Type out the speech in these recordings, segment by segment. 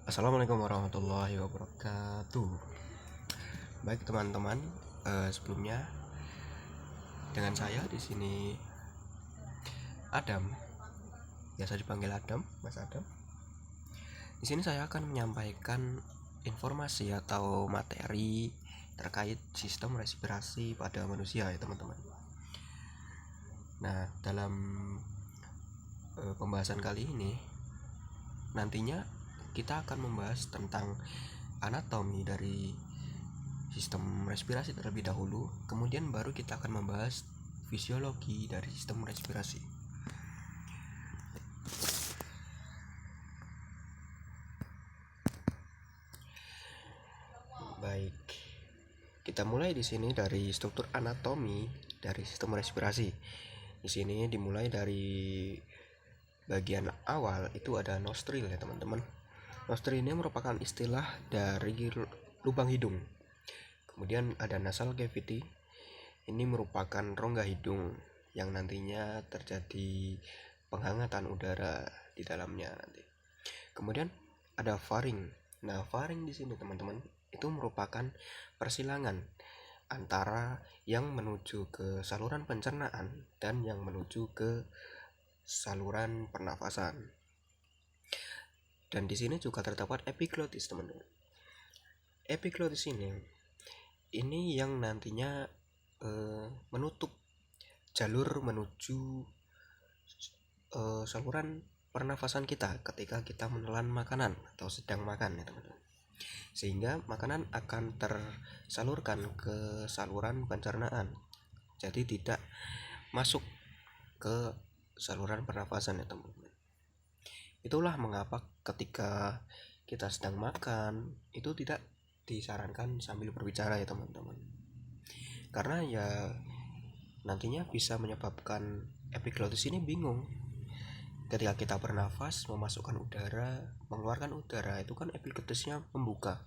Assalamualaikum warahmatullahi wabarakatuh. Baik teman-teman, sebelumnya dengan saya di sini Adam, biasa dipanggil Adam, Mas Adam. Di sini saya akan menyampaikan informasi atau materi terkait sistem respirasi pada manusia ya teman-teman. Nah, dalam pembahasan kali ini nantinya kita akan membahas tentang anatomi dari sistem respirasi terlebih dahulu, kemudian baru kita akan membahas fisiologi dari sistem respirasi. Baik, kita mulai di sini dari struktur anatomi dari sistem respirasi. Di sini dimulai dari bagian awal itu ada nostril ya teman-teman. Nostril ini merupakan istilah dari lubang hidung. Kemudian ada nasal cavity. Ini merupakan rongga hidung yang nantinya terjadi penghangatan udara di dalamnya nanti. Kemudian ada faring. Nah, faring di sini teman-teman itu merupakan persilangan antara yang menuju ke saluran pencernaan dan yang menuju ke saluran pernafasan. Dan di sini juga terdapat epiglotis, teman-teman. Epiglotis ini yang nantinya menutup jalur menuju saluran pernafasan kita ketika kita menelan makanan atau sedang makan ya teman-teman, sehingga makanan akan tersalurkan ke saluran pencernaan, jadi tidak masuk ke saluran pernafasan ya teman-teman. Itulah mengapa ketika kita sedang makan itu tidak disarankan sambil berbicara ya teman-teman, karena ya nantinya bisa menyebabkan epiglotis ini bingung. Ketika kita bernafas, memasukkan udara, mengeluarkan udara, itu kan epiglotisnya membuka.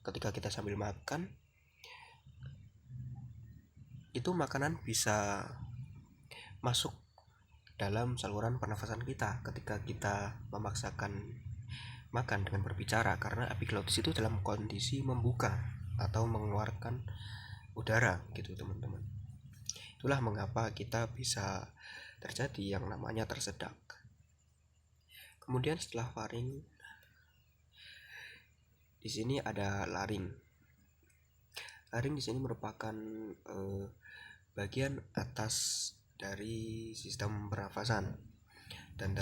Ketika kita sambil makan, itu makanan bisa masuk dalam saluran pernafasan kita ketika kita memaksakan makan dengan berbicara, karena epiglotis itu dalam kondisi membuka atau mengeluarkan udara gitu teman-teman. Itulah mengapa kita bisa terjadi yang namanya tersedak. Kemudian setelah faring, di sini ada laring. Laring di sini merupakan bagian atas dari sistem pernafasan. Dan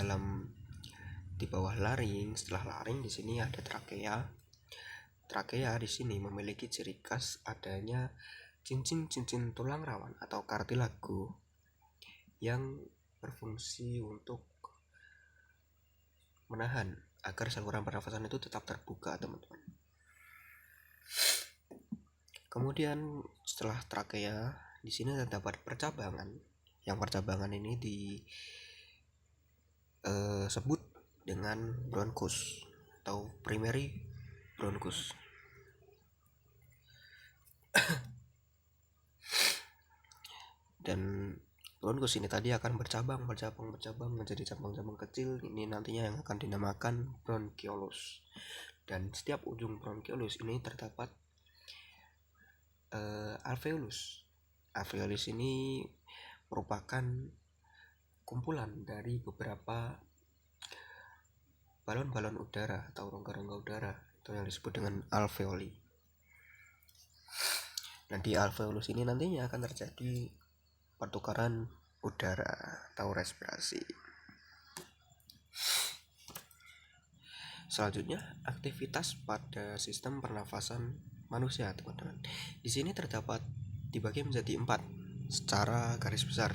di bawah laring, setelah laring di sini ada trakea. Trakea di sini memiliki ciri khas adanya cincin-cincin tulang rawan atau kartilago yang berfungsi untuk menahan agar saluran pernafasan itu tetap terbuka, teman-teman. Kemudian setelah trakea, di sini terdapat percabangan. Yang percabangan ini disebut dengan bronchus atau primary bronchus. Dan bronchus ini tadi akan bercabang menjadi cabang-cabang kecil. Ini nantinya yang akan dinamakan bronchiolus. Dan setiap ujung bronchiolus ini terdapat alveolus. Alveolus ini merupakan kumpulan dari beberapa balon-balon udara atau rongga-rongga udara, itu yang disebut dengan alveoli. Dan di alveolus ini nantinya akan terjadi pertukaran udara atau respirasi. Selanjutnya, aktivitas pada sistem pernafasan manusia, teman-teman. Di sini dibagi menjadi 4 secara garis besar.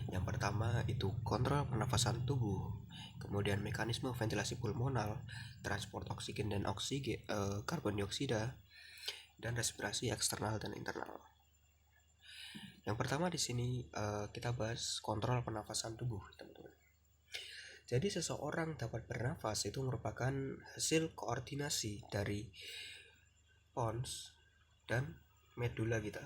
Yang pertama itu kontrol pernafasan tubuh, kemudian mekanisme ventilasi pulmonal, transport oksigen dan karbon dioksida, dan respirasi eksternal dan internal. Yang pertama di sini kita bahas kontrol pernafasan tubuh, teman-teman. Jadi seseorang dapat bernafas itu merupakan hasil koordinasi dari pons dan medula kita.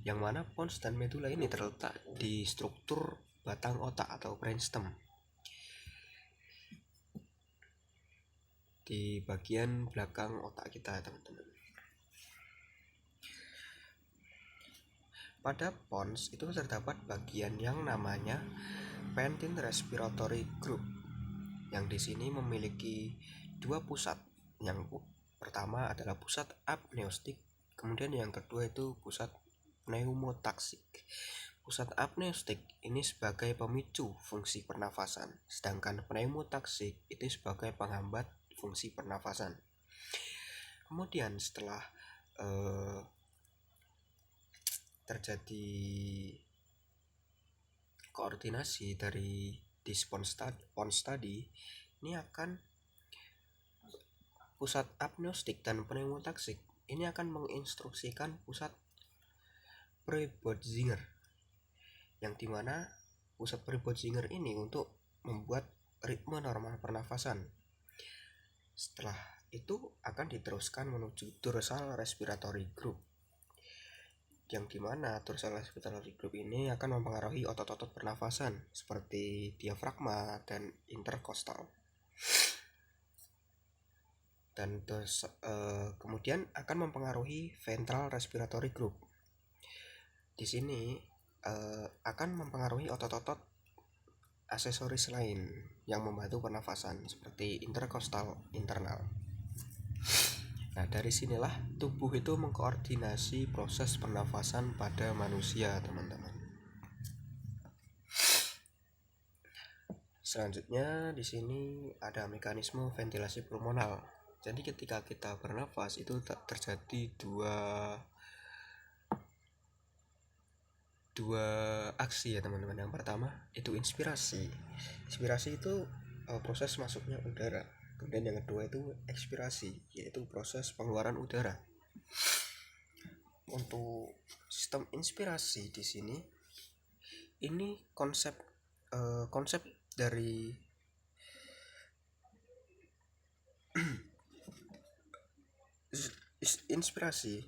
Yang mana pons dan medula ini terletak di struktur batang otak atau brainstem. di bagian belakang otak kita, teman-teman. Pada pons itu terdapat bagian yang namanya Patented Respiratory Group, yang di sini memiliki dua pusat. Yang pertama adalah pusat apneustik, kemudian yang kedua itu pusat pneumotaksik. Pusat apneustik ini sebagai pemicu fungsi pernafasan, sedangkan pneumotaksik itu sebagai penghambat fungsi pernafasan. Kemudian setelah terjadi koordinasi dari pons tadi, ini akan pusat apneustik dan pneumotaksik ini akan menginstruksikan pusat Prebotzinger, yang dimana pusat Prebotzinger ini untuk membuat ritme normal pernafasan. Setelah itu akan diteruskan menuju dorsal respiratory group, yang dimana dorsal respiratory group ini akan mempengaruhi otot-otot pernafasan seperti diafragma dan interkostal. Dan kemudian akan mempengaruhi ventral respiratory group. Di sini akan mempengaruhi otot-otot aksesoris lain yang membantu pernafasan seperti interkostal internal. Nah, dari sinilah tubuh itu mengkoordinasi proses pernafasan pada manusia, teman-teman. Selanjutnya di sini ada mekanisme ventilasi pulmonal. Jadi ketika kita bernafas itu terjadi dua aksi ya, teman-teman. Yang pertama itu inspirasi. Inspirasi itu proses masuknya udara. Kemudian yang kedua itu ekspirasi, yaitu proses pengeluaran udara. Untuk sistem inspirasi di sini, ini konsep dari inspirasi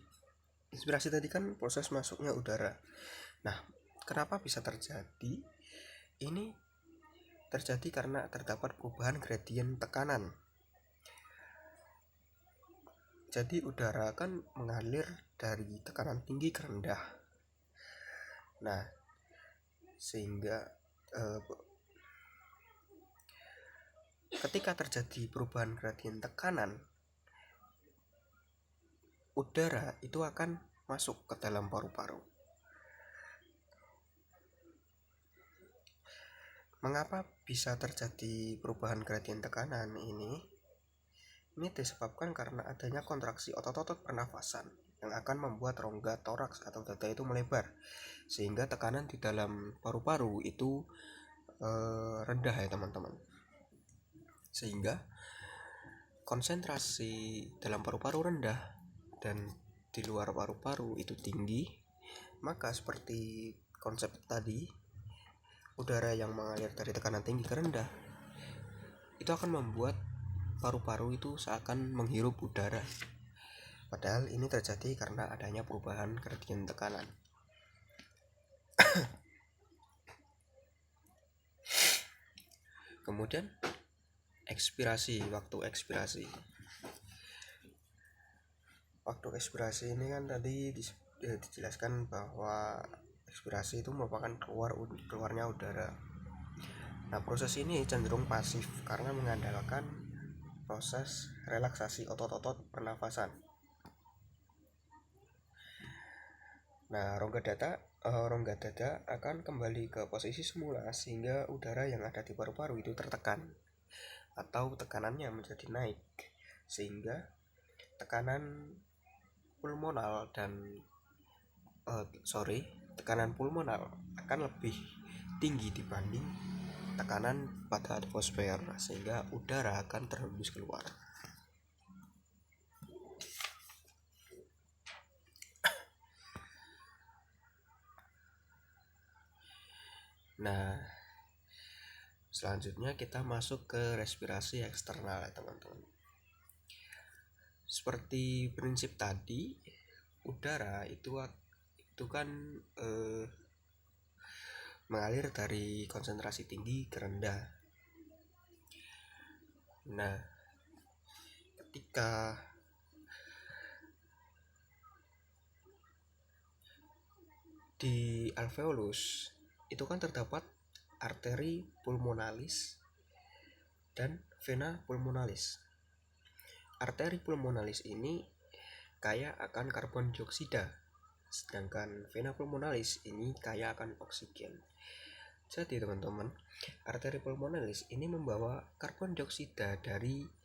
tadi kan proses masuknya udara. Nah, kenapa bisa terjadi? Ini terjadi karena terdapat perubahan gradien tekanan. Jadi udara akan mengalir dari tekanan tinggi ke rendah. Nah, sehingga ketika terjadi perubahan gradien tekanan, udara itu akan masuk ke dalam paru-paru. Mengapa bisa terjadi perubahan gradien tekanan ini? Ini disebabkan karena adanya kontraksi otot-otot pernafasan yang akan membuat rongga toraks atau dada itu melebar, sehingga tekanan di dalam paru-paru itu rendah ya, teman-teman. Sehingga konsentrasi dalam paru-paru rendah dan di luar paru-paru itu tinggi. Maka seperti konsep tadi, udara yang mengalir dari tekanan tinggi ke rendah itu akan membuat paru-paru itu seakan menghirup udara. Padahal ini terjadi karena adanya perubahan gradien tekanan. Kemudian waktu ekspirasi. Waktu ekspirasi ini kan tadi dijelaskan bahwa ekspirasi itu merupakan keluarnya udara. Nah, proses ini cenderung pasif karena mengandalkan proses relaksasi otot-otot pernafasan. Nah, rongga dada akan kembali ke posisi semula sehingga udara yang ada di paru-paru itu tertekan atau tekanannya menjadi naik, sehingga tekanan pulmonal akan lebih tinggi dibanding tekanan pada atmosfer, sehingga udara akan terhembus keluar. Nah, selanjutnya kita masuk ke respirasi eksternal ya, teman-teman. Seperti prinsip tadi, udara itu kan mengalir dari konsentrasi tinggi ke rendah. Nah, ketika di alveolus itu kan terdapat arteri pulmonalis dan vena pulmonalis. Arteri pulmonalis ini kaya akan karbon dioksida, sedangkan vena pulmonalis ini kaya akan oksigen. Jadi teman-teman, arteri pulmonalis ini membawa karbon dioksida dari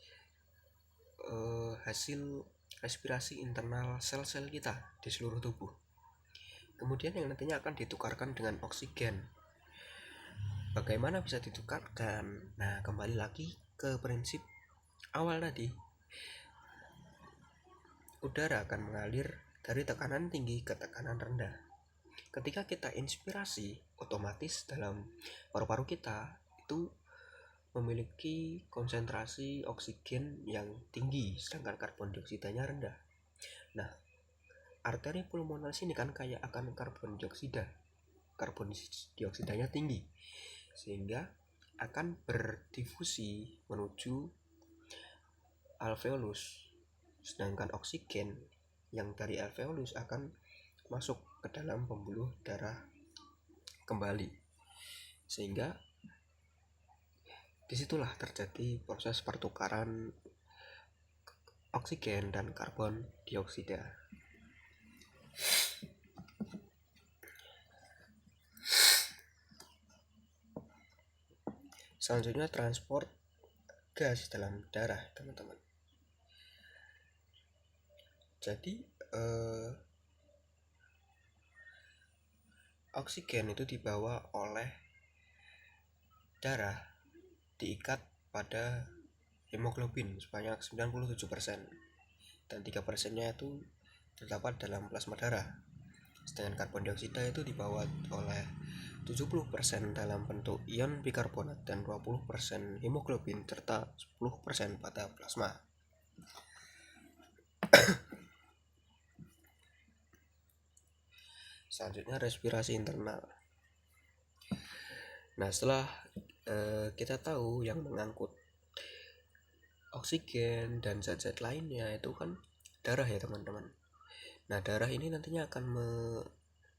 hasil respirasi internal sel-sel kita di seluruh tubuh. Kemudian yang nantinya akan ditukarkan dengan oksigen. Bagaimana bisa ditukarkan? Nah, kembali lagi ke prinsip awal tadi. Udara akan mengalir dari tekanan tinggi ke tekanan rendah. Ketika kita inspirasi, otomatis dalam paru-paru kita itu memiliki konsentrasi oksigen yang tinggi, sedangkan karbon dioksidanya rendah. Nah, arteri pulmonalis ini kan kaya akan karbon dioksida. Karbon dioksidanya tinggi, sehingga akan berdifusi menuju alveolus, sedangkan oksigen yang dari alveolus akan masuk ke dalam pembuluh darah kembali, sehingga disitulah terjadi proses pertukaran oksigen dan karbon dioksida. Selanjutnya transport gas dalam darah, teman-teman. Jadi oksigen itu dibawa oleh darah, diikat pada hemoglobin sebanyak 97%, dan 3%-nya itu terdapat dalam plasma darah. Sedangkan karbon dioksida itu dibawa oleh 70% dalam bentuk ion bikarbonat dan 20% hemoglobin serta 10% pada plasma. Selanjutnya respirasi internal. Nah, setelah kita tahu yang mengangkut oksigen dan zat-zat lainnya itu kan darah ya teman-teman. Nah, darah ini nantinya akan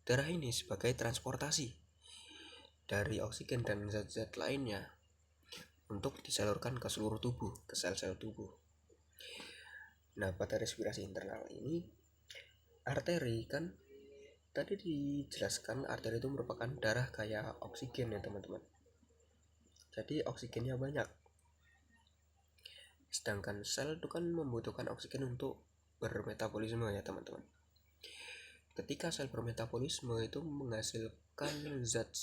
darah ini sebagai transportasi dari oksigen dan zat-zat lainnya untuk disalurkan ke seluruh tubuh, ke sel-sel tubuh. Nah, pada respirasi internal ini arteri kan tadi dijelaskan, arteri itu merupakan darah kaya oksigen ya teman-teman. Jadi oksigennya banyak. Sedangkan sel itu kan membutuhkan oksigen untuk bermetabolisme ya teman-teman. Ketika sel bermetabolisme itu menghasilkan zat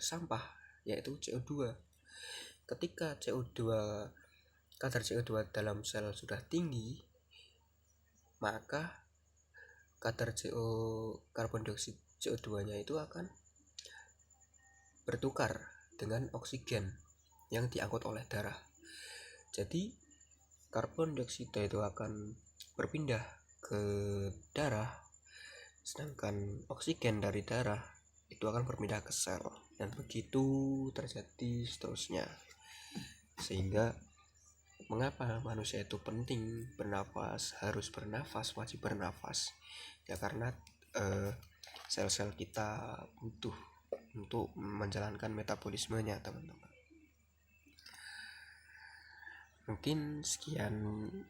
sampah, yaitu CO2. Ketika kadar CO2 dalam sel sudah tinggi, maka kadar karbon dioksida CO2-nya itu akan bertukar dengan oksigen yang diangkut oleh darah. Jadi karbon dioksida itu akan berpindah ke darah, sedangkan oksigen dari darah itu akan berpindah ke sel, dan begitu terjadi seterusnya. Sehingga mengapa manusia itu penting bernafas, harus bernafas, wajib bernafas? Ya karena sel-sel kita butuh untuk menjalankan metabolismenya, teman-teman. Mungkin sekian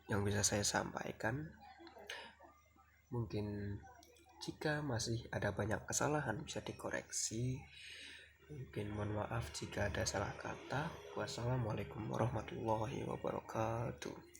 yang bisa saya sampaikan. Mungkin jika masih ada banyak kesalahan bisa dikoreksi. Mungkin mohon maaf jika ada salah kata. Wassalamualaikum warahmatullahi wabarakatuh.